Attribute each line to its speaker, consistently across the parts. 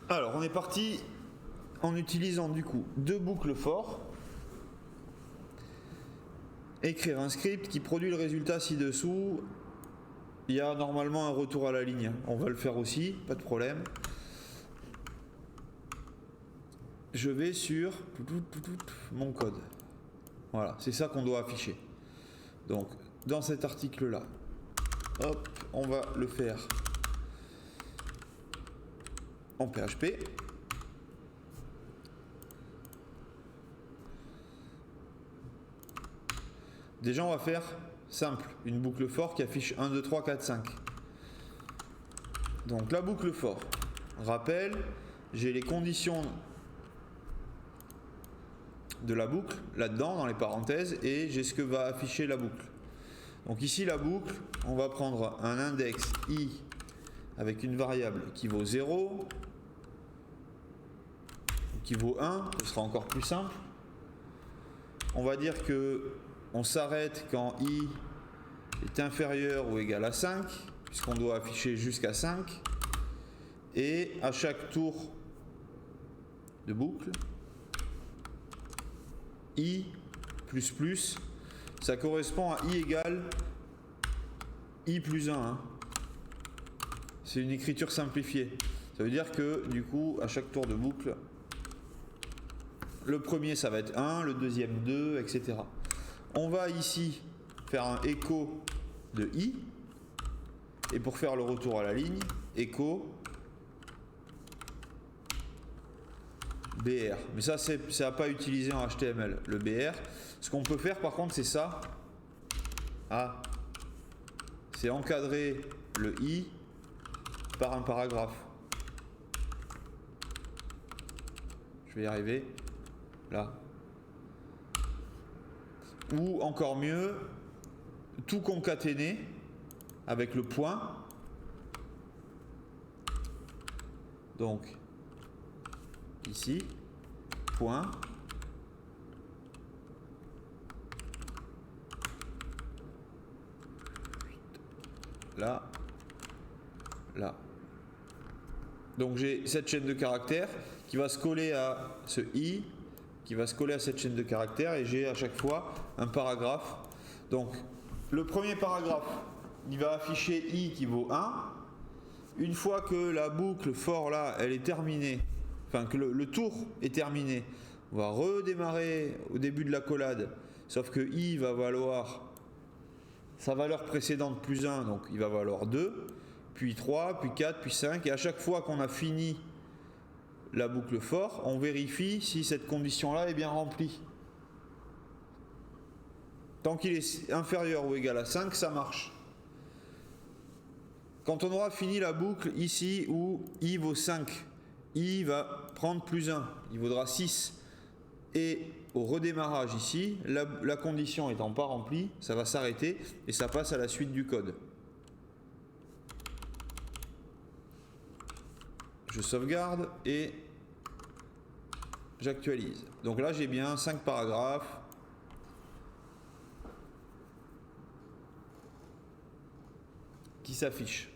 Speaker 1: Alors on est parti en utilisant du coup deux boucles for. Écrire un script qui produit le résultat ci-dessous. Il y a normalement un retour à la ligne. On va le faire aussi, pas de problème. Je vais sur mon code. Voilà, c'est ça qu'on doit afficher. Donc, dans cet article-là, hop, on va le faire en PHP. Déjà, on va faire simple, une boucle for qui affiche 1, 2, 3, 4, 5. Donc, la boucle for, rappel, j'ai les conditions de la boucle là-dedans, dans les parenthèses, et j'ai ce que va afficher la boucle. Donc ici, la boucle, on va prendre un index i avec une variable qui vaut 0, qui vaut 1, ce sera encore plus simple. On va dire que on s'arrête quand i est inférieur ou égal à 5, puisqu'on doit afficher jusqu'à 5. Et à chaque tour de boucle, i plus plus, ça correspond à i égale i plus 1. Hein. C'est une écriture simplifiée. Ça veut dire que du coup, à chaque tour de boucle, le premier ça va être 1, le deuxième 2, etc. On va ici faire un écho de i. Et pour faire le retour à la ligne, écho BR. Mais ça, c'est à pas utiliser en HTML, le BR. Ce qu'on peut faire par contre, c'est ça. Ah, c'est encadrer le i par un paragraphe. Je vais y arriver. Là. Ou encore mieux, tout concaténer avec le point. Donc, ici, point. Là, là. Donc j'ai cette chaîne de caractères qui va se coller à ce i, qui va se coller à cette chaîne de caractères, et j'ai à chaque fois un paragraphe. Donc le premier paragraphe, il va afficher i qui vaut 1. Une fois que la boucle for là, elle est terminée, enfin que le tour est terminé, on va redémarrer au début de la collade, sauf que i va valoir sa valeur précédente plus 1, donc il va valoir 2, puis 3, puis 4, puis 5, et à chaque fois qu'on a fini la boucle for, on vérifie si cette condition-là est bien remplie. Tant qu'il est inférieur ou égal à 5, ça marche. Quand on aura fini la boucle ici où i vaut 5, i va prendre plus 1, il vaudra 6. Et au redémarrage ici, la condition étant pas remplie, ça va s'arrêter et ça passe à la suite du code. Je sauvegarde et j'actualise. Donc là j'ai bien 5 paragraphes. Qui s'affichent.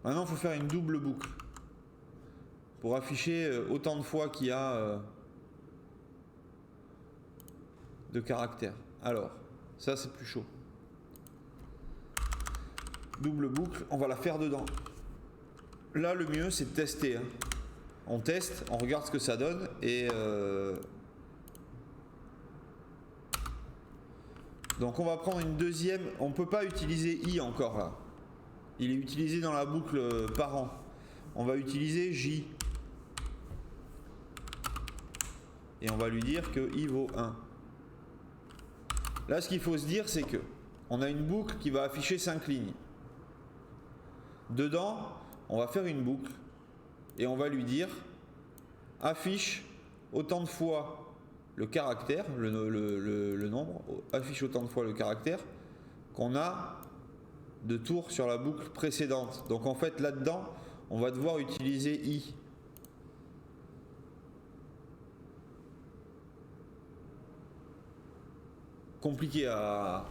Speaker 1: Maintenant il faut faire une double boucle pour afficher autant de fois qu'il y a de caractères. Alors, ça c'est plus chaud. Double boucle, on va la faire dedans. Là le mieux c'est de tester. Hein. On teste, on regarde ce que ça donne et donc on va prendre une deuxième. On ne peut pas utiliser i encore là. Il est utilisé dans la boucle parent. On va utiliser j. Et on va lui dire que i vaut 1. Là ce qu'il faut se dire c'est que on a une boucle qui va afficher 5 lignes. Dedans, on va faire une boucle et on va lui dire affiche autant de fois le caractère, le nombre, affiche autant de fois le caractère qu'on a de tours sur la boucle précédente. Donc en fait là-dedans, on va devoir utiliser i. compliqué à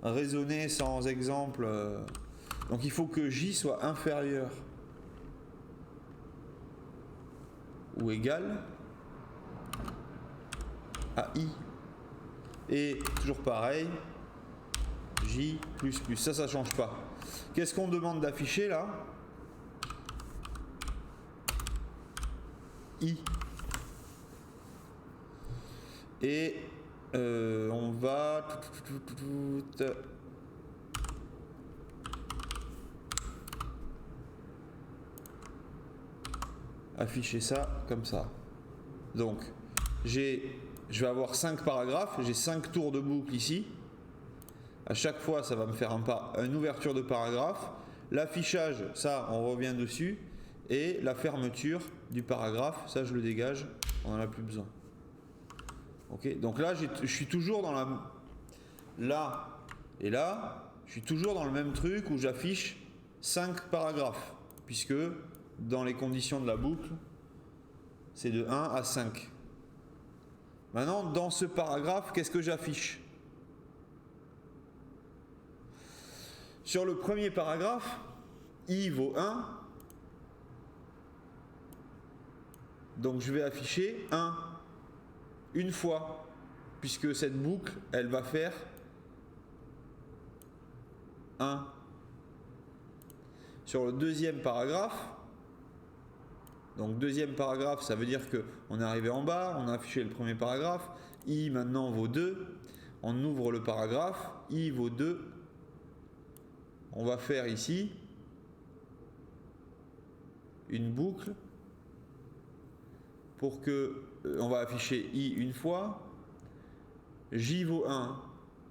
Speaker 1: raisonner sans exemple. Donc il faut que J soit inférieur ou égal à I. Et toujours pareil, J plus plus. Ça change pas. Qu'est-ce qu'on demande d'afficher là? I. Et on va afficher ça comme ça. Donc je vais avoir 5 paragraphes, j'ai 5 tours de boucle ici. À chaque fois, ça va me faire une ouverture de paragraphe. L'affichage, ça, on revient dessus. Et la fermeture du paragraphe, ça, je le dégage, on n'en a plus besoin. Ok, donc là, je suis toujours dans la... Là et là, je suis toujours dans le même truc où j'affiche 5 paragraphes. Puisque dans les conditions de la boucle, c'est de 1 à 5. Maintenant, dans ce paragraphe, qu'est-ce que j'affiche? Sur le premier paragraphe, I vaut 1. Donc je vais afficher 1 une fois, puisque cette boucle, elle va faire 1. Sur le deuxième paragraphe, donc deuxième paragraphe, ça veut dire qu'on est arrivé en bas, on a affiché le premier paragraphe, I maintenant vaut 2, on ouvre le paragraphe, I vaut 2, on va faire ici une boucle pour que on va afficher I une fois, J vaut 1,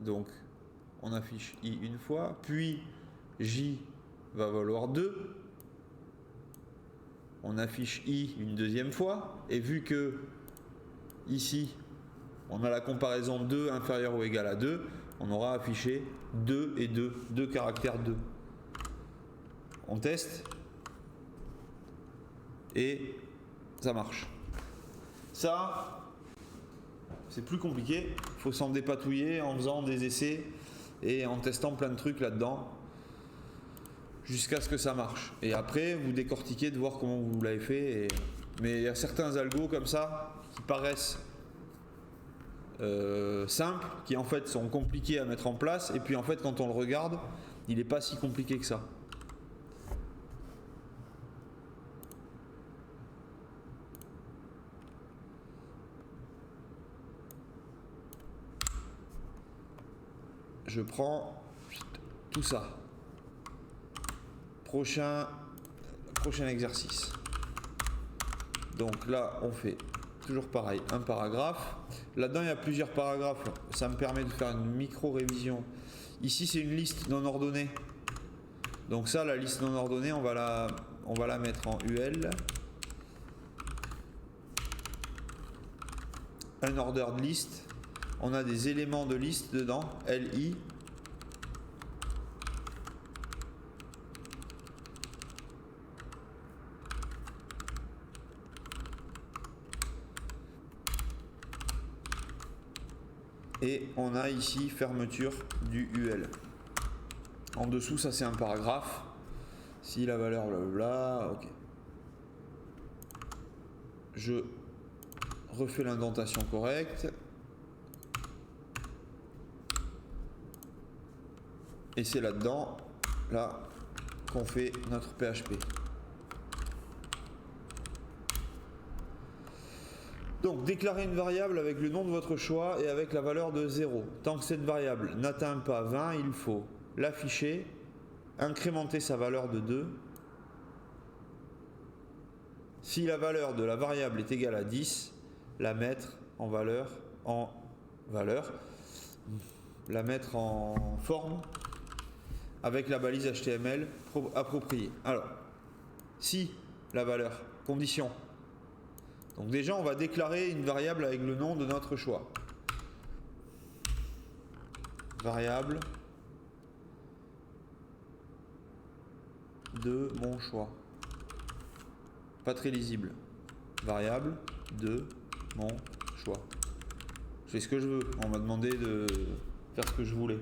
Speaker 1: donc on affiche I une fois, puis J va valoir 2, on affiche I une deuxième fois, et vu que ici on a la comparaison 2 inférieur ou égal à 2, on aura affiché 2 et 2 caractères 2. On teste et ça marche. Ça, c'est plus compliqué, il faut s'en dépatouiller en faisant des essais et en testant plein de trucs là-dedans jusqu'à ce que ça marche. Et après, vous décortiquez de voir comment vous l'avez fait. Mais il y a certains algos comme ça qui paraissent simples, qui en fait sont compliqués à mettre en place, et puis en fait quand on le regarde, il n'est pas si compliqué que ça. Je prends tout ça. Prochain exercice. Donc là, on fait toujours pareil, un paragraphe. Là-dedans, il y a plusieurs paragraphes. Ça me permet de faire une micro-révision. Ici, c'est une liste non ordonnée. Donc ça, la liste non ordonnée, on va la mettre en UL. Un ordered list. On a des éléments de liste dedans, LI. Et on a ici fermeture du UL. En dessous, ça c'est un paragraphe. Si la valeur blablabla, ok. Je refais l'indentation correcte. Et c'est là-dedans, là, qu'on fait notre PHP. Donc, déclarez une variable avec le nom de votre choix et avec la valeur de 0. Tant que cette variable n'atteint pas 20, il faut l'afficher, incrémenter sa valeur de 2. Si la valeur de la variable est égale à 10, la mettre en valeur, la mettre en forme avec la balise HTML appropriée. Alors, si la valeur, condition. Donc déjà, on va déclarer une variable avec le nom de notre choix. Variable de mon choix. Pas très lisible. Variable de mon choix. Je fais ce que je veux. On m'a demandé de faire ce que je voulais.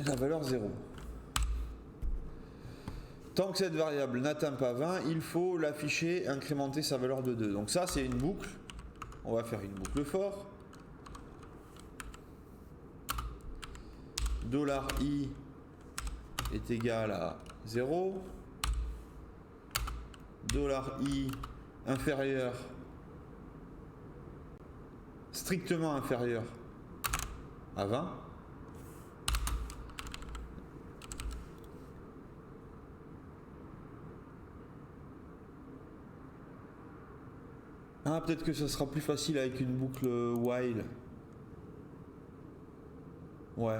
Speaker 1: La valeur 0. Tant que cette variable n'atteint pas 20, il faut l'afficher, incrémenter sa valeur de 2. Donc ça, c'est une boucle. On va faire une boucle for. $i est égal à 0. $i inférieur, strictement inférieur à 20. Ah, peut-être que ça sera plus facile avec une boucle while. Ouais.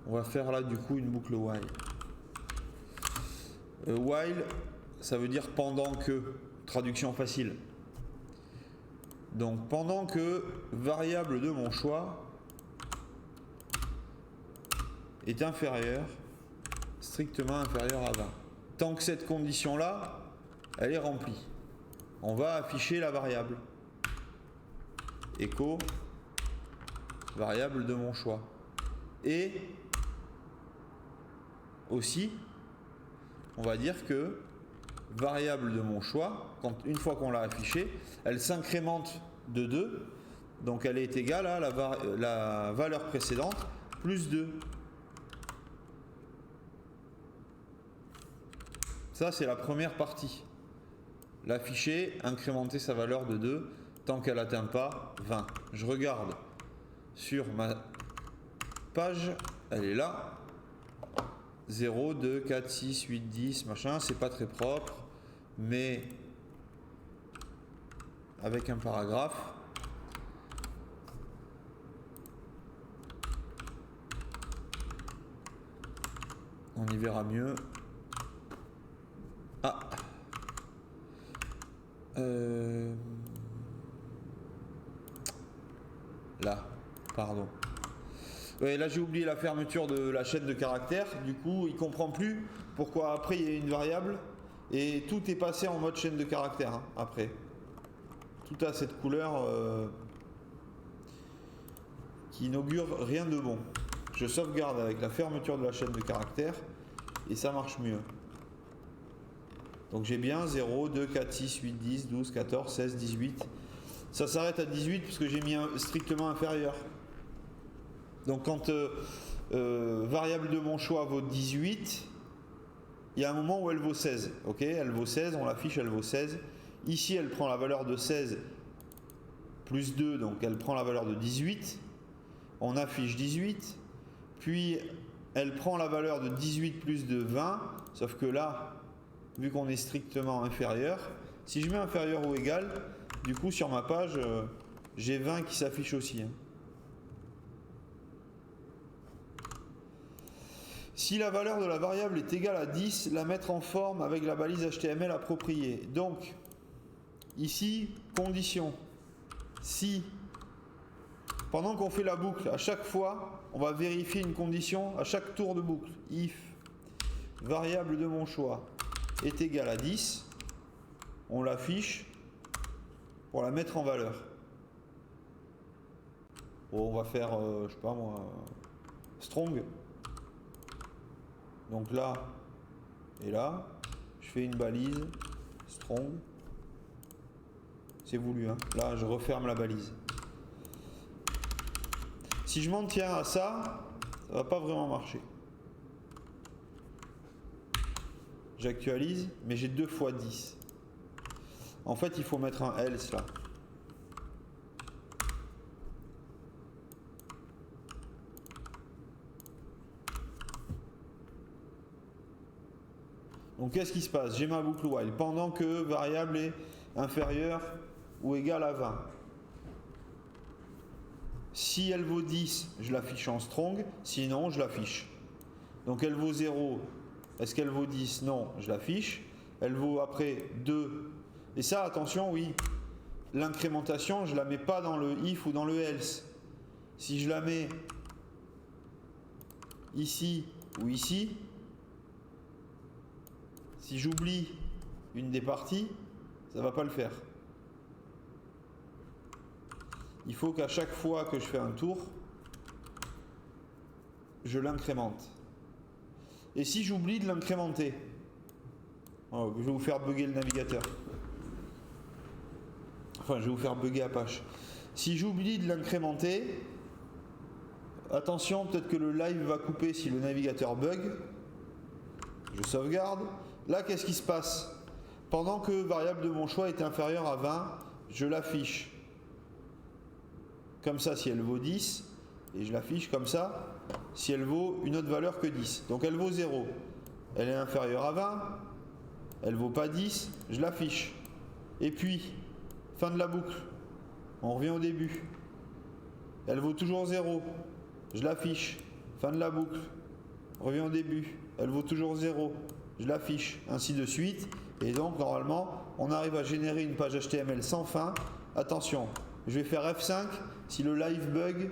Speaker 1: On va faire là du coup une boucle while. While, ça veut dire pendant que. Traduction facile. Donc pendant que variable de mon choix est inférieure, strictement inférieure à 20. Tant que cette condition-là, elle est remplie, on va afficher la variable. Echo variable de mon choix. Et aussi, on va dire que variable de mon choix, une fois qu'on l'a affichée, elle s'incrémente de 2, donc elle est égale à la valeur précédente plus 2. Ça, c'est la première partie. L'afficher, incrémenter sa valeur de 2 tant qu'elle n'atteint pas 20. Je regarde sur ma page, elle est là. 0, 2, 4, 6, 8, 10, machin, c'est pas très propre, mais avec un paragraphe, on y verra mieux. Ah, là, pardon. Ouais, là j'ai oublié la fermeture de la chaîne de caractères, du coup il comprend plus pourquoi après il y a une variable et tout est passé en mode chaîne de caractères hein, après. Tout a cette couleur qui n'augure rien de bon. Je sauvegarde avec la fermeture de la chaîne de caractères et ça marche mieux. Donc j'ai bien 0, 2, 4, 6, 8, 10, 12, 14, 16, 18. Ça s'arrête à 18 puisque j'ai mis un strictement inférieur. Donc quand variable de mon choix vaut 18, il y a un moment où elle vaut 16. Ok, elle vaut 16, on l'affiche, elle vaut 16. Ici, elle prend la valeur de 16 plus 2, donc elle prend la valeur de 18. On affiche 18. Puis elle prend la valeur de 18 plus de 20, sauf que là, vu qu'on est strictement inférieur, si je mets inférieur ou égal, du coup sur ma page, j'ai 20 qui s'affiche aussi. Hein. Si la valeur de la variable est égale à 10, la mettre en forme avec la balise HTML appropriée. Donc, ici, condition. Si, pendant qu'on fait la boucle, à chaque fois, on va vérifier une condition à chaque tour de boucle. If variable de mon choix est égale à 10, on l'affiche pour la mettre en valeur. Bon, on va faire, je sais pas moi, strong. Donc là et là, je fais une balise strong. C'est voulu, hein. Là, je referme la balise. Si je m'en tiens à ça, ça va pas vraiment marcher. J'actualise, mais j'ai 2 fois 10. En fait, il faut mettre un else là. Donc qu'est-ce qui se passe? J'ai ma boucle while pendant que variable est inférieure ou égale à 20. Si elle vaut 10, je l'affiche en strong, sinon je l'affiche. Donc elle vaut 0, est-ce qu'elle vaut 10? Non, je l'affiche. Elle vaut après 2. Et ça, attention, oui, l'incrémentation, je la mets pas dans le if ou dans le else. Si je la mets ici ou ici, si j'oublie une des parties, ça va pas le faire. Il faut qu'à chaque fois que je fais un tour, je l'incrémente. Et si j'oublie de l'incrémenter, oh, je vais vous faire bugger le navigateur. Enfin, je vais vous faire bugger Apache. Si j'oublie de l'incrémenter, attention, peut-être que le live va couper si le navigateur bug. Je sauvegarde. Là, qu'est-ce qui se passe? Pendant que variable de mon choix est inférieure à 20, je l'affiche. Comme ça si elle vaut 10. Et je l'affiche comme ça si elle vaut une autre valeur que 10. Donc elle vaut 0. Elle est inférieure à 20. Elle vaut pas 10. Je l'affiche. Et puis, fin de la boucle. On revient au début. Elle vaut toujours 0. Je l'affiche. Fin de la boucle. On revient au début. Elle vaut toujours 0. Je l'affiche. Ainsi de suite. Et donc, normalement, on arrive à générer une page HTML sans fin. Attention, je vais faire F5. Si le live bug,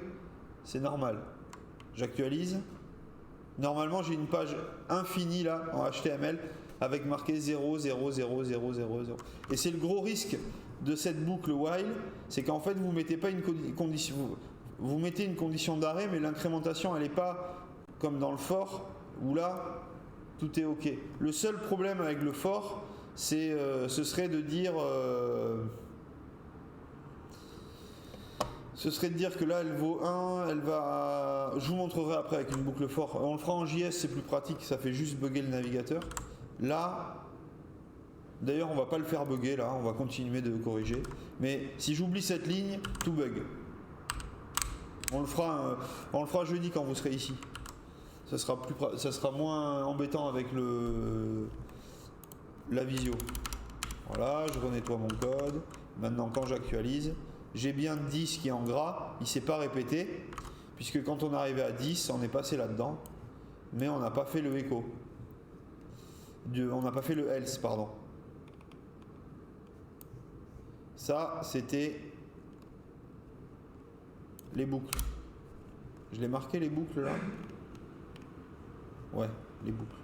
Speaker 1: c'est normal. J'actualise. Normalement, j'ai une page infinie là, en HTML, avec marqué 0, 0, 0, 0, 0, 0. Et c'est le gros risque de cette boucle while, c'est qu'en fait, vous mettez pas une condition, vous mettez une condition d'arrêt, mais l'incrémentation, elle n'est pas comme dans le for, où là, tout est OK. Le seul problème avec le for, c'est, ce serait de dire... ce serait de dire que là elle vaut 1, elle va... Je vous montrerai après avec une boucle for. On le fera en JS, c'est plus pratique, ça fait juste bugger le navigateur. Là, d'ailleurs on va pas le faire bugger là, on va continuer de corriger. Mais si j'oublie cette ligne, tout bug. On le fera jeudi quand vous serez ici. Ça sera moins embêtant avec la visio. Voilà, je renettoie mon code. Maintenant quand j'actualise, j'ai bien 10 qui est en gras, il ne s'est pas répété, puisque quand on est arrivé à 10, on est passé là-dedans, mais on n'a pas fait le echo. On n'a pas fait le else, pardon. Ça, c'était les boucles. Je l'ai marqué les boucles là? Ouais, les boucles.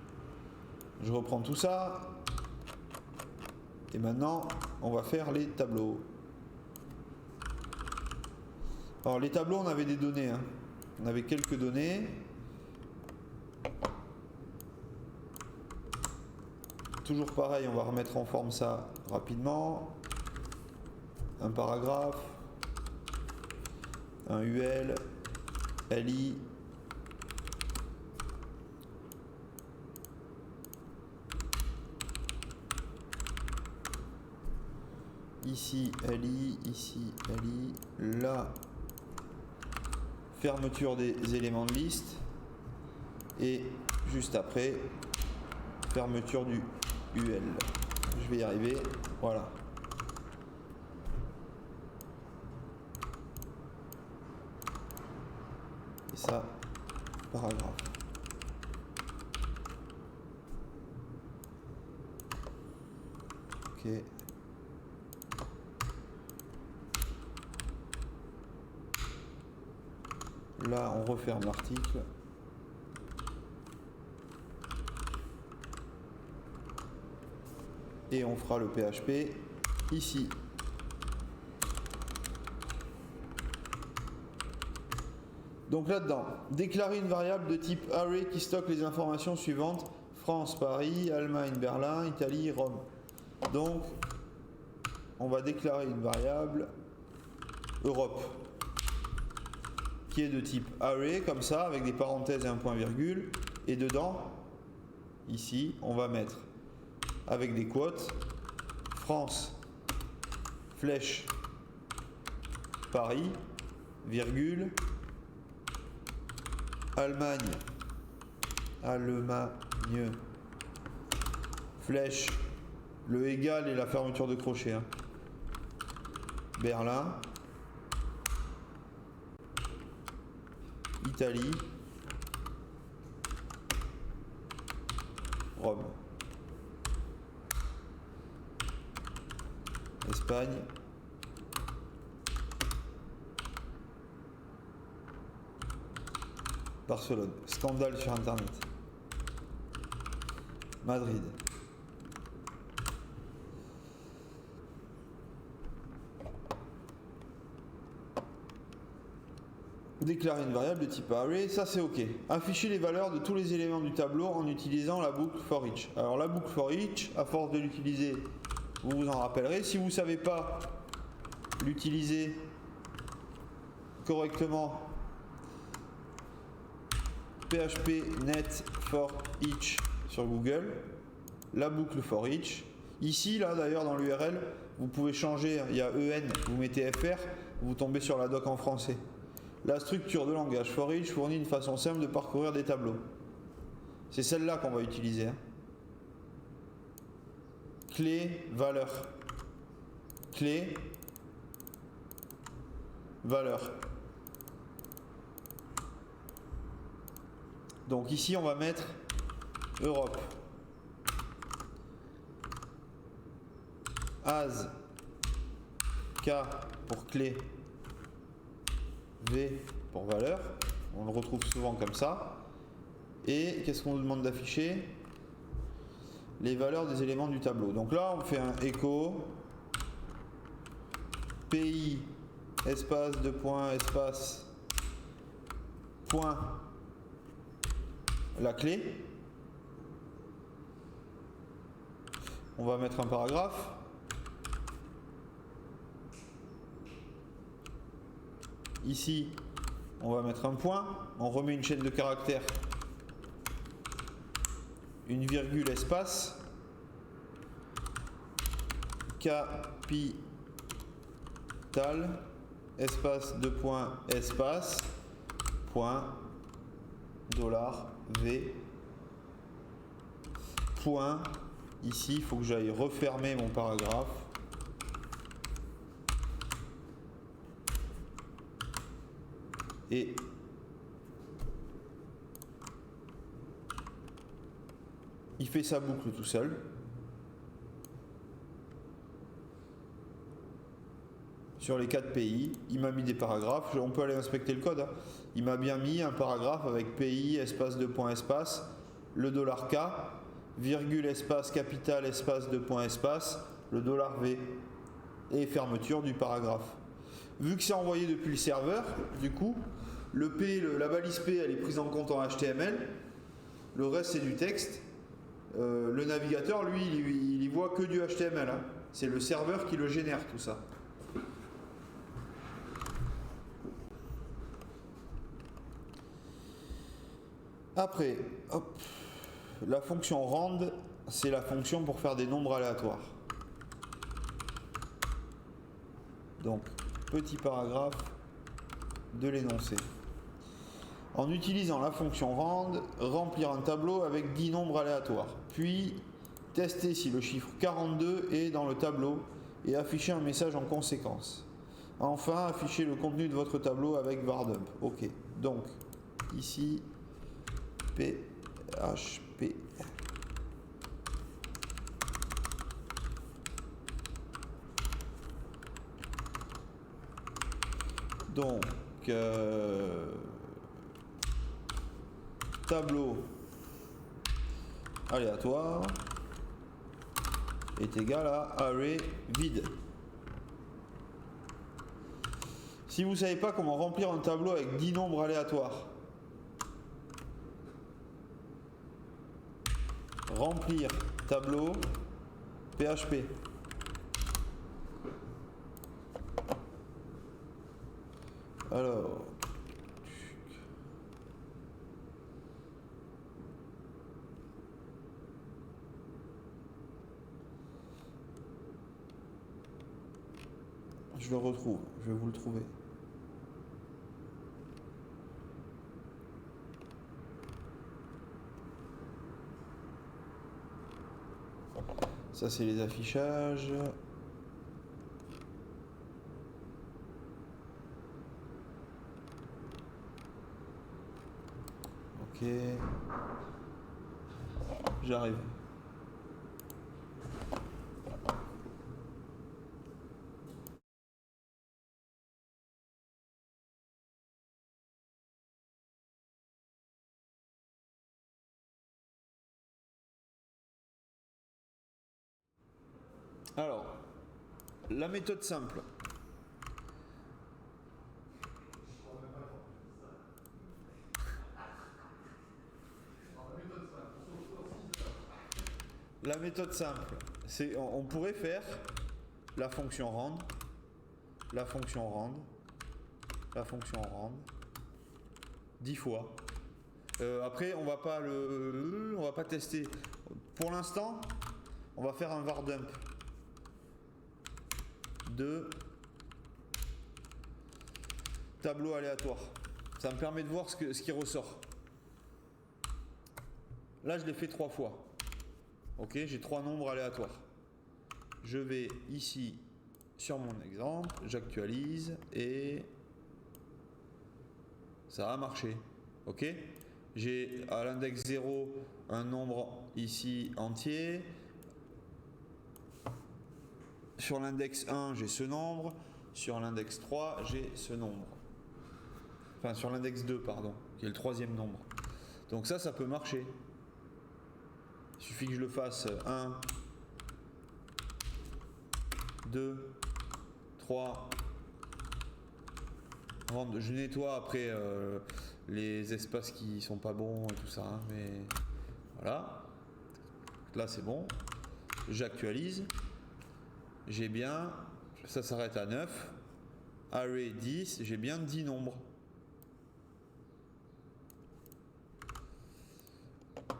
Speaker 1: Je reprends tout ça. Et maintenant, on va faire les tableaux. Alors les tableaux, on avait des données, hein. On avait quelques données. Toujours pareil, on va remettre en forme ça rapidement. Un paragraphe, un UL, LI, ici LI, ici LI, là fermeture des éléments de liste et juste après fermeture du UL. Je vais y arriver, voilà. Et ça, paragraphe. Ok. Là, on referme l'article. Et on fera le PHP ici. Donc là-dedans, déclarer une variable de type array qui stocke les informations suivantes: France, Paris, Allemagne, Berlin, Italie, Rome. Donc, on va déclarer une variable Europe qui est de type array, comme ça, avec des parenthèses et un point virgule. Et dedans, ici, on va mettre, avec des quotes, France, flèche, Paris, virgule, Allemagne, flèche, le égal et la fermeture de crochet, hein. Berlin, Italie, Rome, Espagne, Barcelone. Scandale sur Internet. Madrid. Déclarer une variable de type array, ça c'est ok. Afficher les valeurs de tous les éléments du tableau en utilisant la boucle for each. Alors la boucle for each, à force de l'utiliser, vous vous en rappellerez. Si vous ne savez pas l'utiliser correctement, PHP net for each sur Google, la boucle for each. Ici, là d'ailleurs dans l'URL, vous pouvez changer, il y a EN, vous mettez FR, vous tombez sur la doc en français. La structure de langage for each fournit une façon simple de parcourir des tableaux. C'est celle-là qu'on va utiliser. Clé, valeur. Clé, valeur. Donc ici, on va mettre Europe. As, K pour clé, V pour valeur. On le retrouve souvent comme ça. Et qu'est-ce qu'on nous demande d'afficher? Les valeurs des éléments du tableau. Donc là, on fait un echo pays espace de point espace point la clé. On va mettre un paragraphe. Ici, on va mettre un point. On remet une chaîne de caractères, une virgule espace, capital, espace de point espace, point, dollar, V, point. Ici, il faut que j'aille refermer mon paragraphe. Et il fait sa boucle tout seul. Sur les 4 pays, il m'a mis des paragraphes. On peut aller inspecter le code. Il m'a bien mis un paragraphe avec pays, espace de point espace, le $K, virgule espace capital espace de point espace, le $V et fermeture du paragraphe. Vu que c'est envoyé depuis le serveur, du coup, le P, la balise P, elle est prise en compte en HTML. Le reste, c'est du texte. Le navigateur, lui, il y voit que du HTML. Hein. C'est le serveur qui le génère, tout ça. Après, hop, la fonction rand, c'est la fonction pour faire des nombres aléatoires. Donc, petit paragraphe de l'énoncé. En utilisant la fonction rand, remplir un tableau avec 10 nombres aléatoires. Puis, tester si le chiffre 42 est dans le tableau et afficher un message en conséquence. Enfin, afficher le contenu de votre tableau avec vardump. Ok, donc, ici, PHP. Donc, tableau aléatoire est égal à array vide. Si vous ne savez pas comment remplir un tableau avec 10 nombres aléatoires, remplir tableau PHP. Alors, je le retrouve, je vais vous le trouver. Ça, c'est les affichages. Ok. J'arrive. Alors, la méthode simple. La méthode simple, c'est on pourrait faire la fonction rand, la fonction rand, la fonction rand 10 fois. Après, on va pas tester. Pour l'instant, on va faire un var dump de tableau aléatoire. Ça me permet de voir ce qui ressort. Là, je l'ai fait 3 fois. Ok, j'ai 3 nombres aléatoires. Je vais ici sur mon exemple, j'actualise et ça a marché. Ok, j'ai à l'index 0 un nombre ici entier. Sur l'index 1, j'ai ce nombre. Sur l'index 3, j'ai ce nombre. Enfin, sur l'index 2, pardon, qui est le 3e nombre. Donc ça peut marcher. Il suffit que je le fasse 1, 2, 3. Je nettoie après les espaces qui sont pas bons et tout ça, hein, mais voilà. Là c'est bon. J'actualise. J'ai bien, ça s'arrête à 9. Array 10, j'ai bien 10 nombres.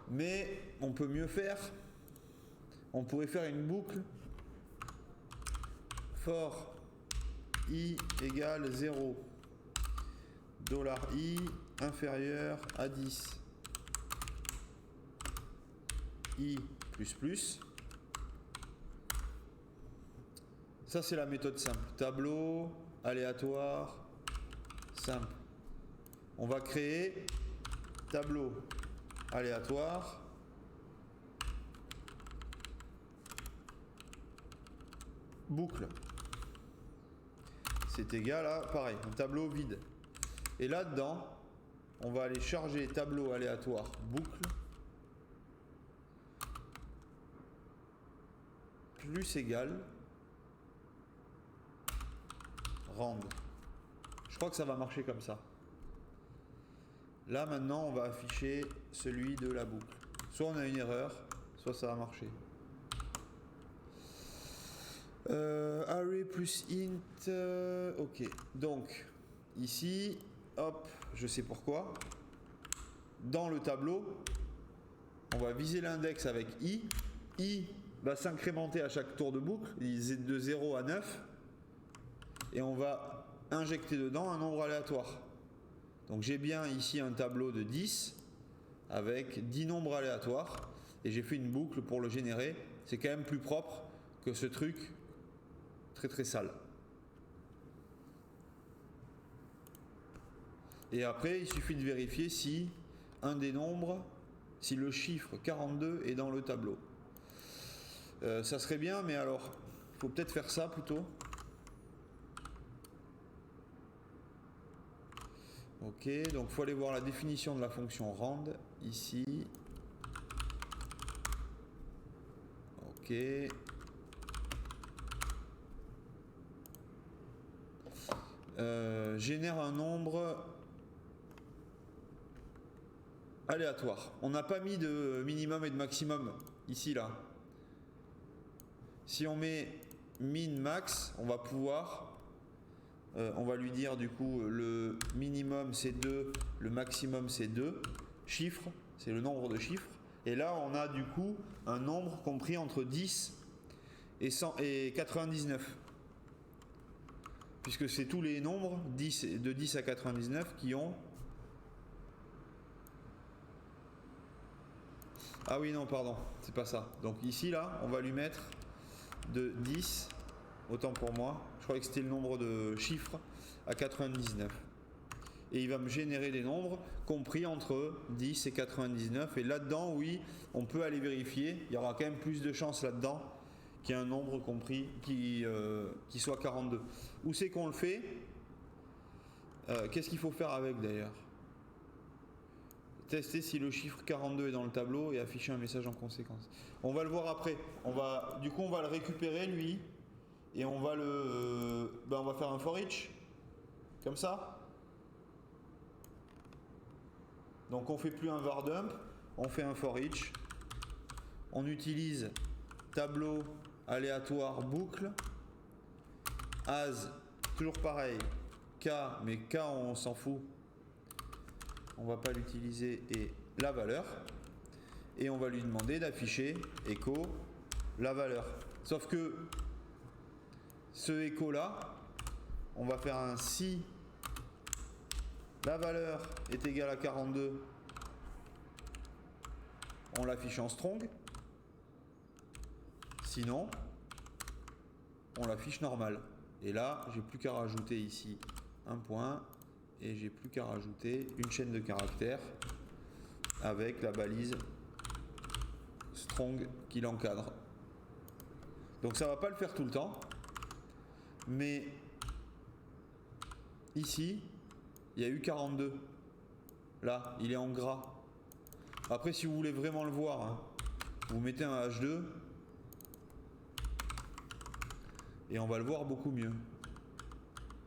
Speaker 1: Mais on peut mieux faire. On pourrait faire une boucle for i égale 0. $i inférieur à 10. i plus plus. Ça c'est la méthode simple. Tableau aléatoire simple. On va créer tableau aléatoire boucle. C'est égal à pareil, un tableau vide. Et là-dedans, on va aller charger tableau aléatoire boucle plus égal rand. Je crois que ça va marcher comme ça. Là maintenant on va afficher celui de la boucle. Soit on a une erreur, soit ça va marcher. Array plus int. Ok. Donc ici, hop, je sais pourquoi. Dans le tableau, on va viser l'index avec i. I va s'incrémenter à chaque tour de boucle, de 0 à 9. Et on va injecter dedans un nombre aléatoire. Donc j'ai bien ici un tableau de 10 avec 10 nombres aléatoires et j'ai fait une boucle pour le générer. C'est quand même plus propre que ce truc très très sale. Et après il suffit de vérifier si un des nombres, si le chiffre 42 est dans le tableau. Ça serait bien, mais alors il faut peut-être faire ça plutôt. Ok, donc il faut aller voir la définition de la fonction rand ici. Ok. Génère un nombre aléatoire. On n'a pas mis de minimum et de maximum ici là. Si on met min max, on va pouvoir on va lui dire du coup le minimum c'est 2, le maximum c'est 2. Chiffre, c'est le nombre de chiffres. Et là on a du coup un nombre compris entre 10 et 99. Puisque c'est tous les nombres de 10 à 99 qui ont... Ah oui non pardon, c'est pas ça. Donc ici là on va lui mettre de 10, autant pour moi, je croyais que c'était le nombre de chiffres à 99. Et il va me générer des nombres compris entre 10 et 99. Et là-dedans, oui, on peut aller vérifier. Il y aura quand même plus de chances là-dedans qu'il y ait un nombre compris qui soit 42. Où c'est qu'on le fait? Qu'est-ce qu'il faut faire avec d'ailleurs? tester si le chiffre 42 est dans le tableau et afficher un message en conséquence. On va le voir après. Du coup, on va le récupérer lui et on va on va faire un for each comme ça. Donc on fait plus un var dump, on fait un for each. On utilise tableau aléatoire boucle as, toujours pareil, k, mais k on s'en fout, on va pas l'utiliser, et la valeur, et on va lui demander d'afficher echo la valeur. Sauf que ce echo là, on va faire un si la valeur est égale à 42, on l'affiche en strong, sinon on l'affiche normal. Et là, j'ai plus qu'à rajouter ici un point et j'ai plus qu'à rajouter une chaîne de caractères avec la balise strong qui l'encadre. Donc ça va pas le faire tout le temps, mais ici, il y a eu 42. Là, il est en gras. Après, si vous voulez vraiment le voir, hein, vous mettez un H2 et on va le voir beaucoup mieux.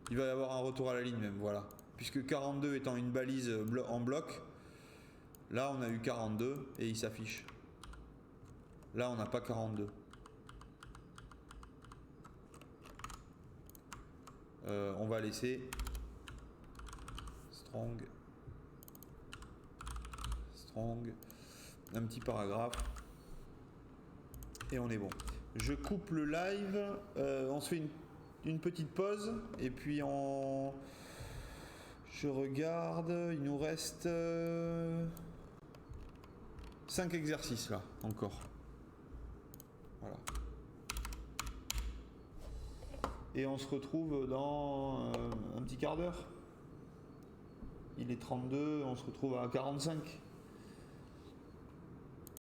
Speaker 1: Il va y avoir un retour à la ligne même, voilà. Puisque 42 étant une balise en bloc, là on a eu 42 et il s'affiche. Là on n'a pas 42. On va laisser strong, un petit paragraphe et on est bon. Je coupe le live, on se fait une petite pause et puis je regarde, il nous reste 5 exercices là encore. Voilà. Et on se retrouve dans un petit quart d'heure. Il est 32, on se retrouve à 45.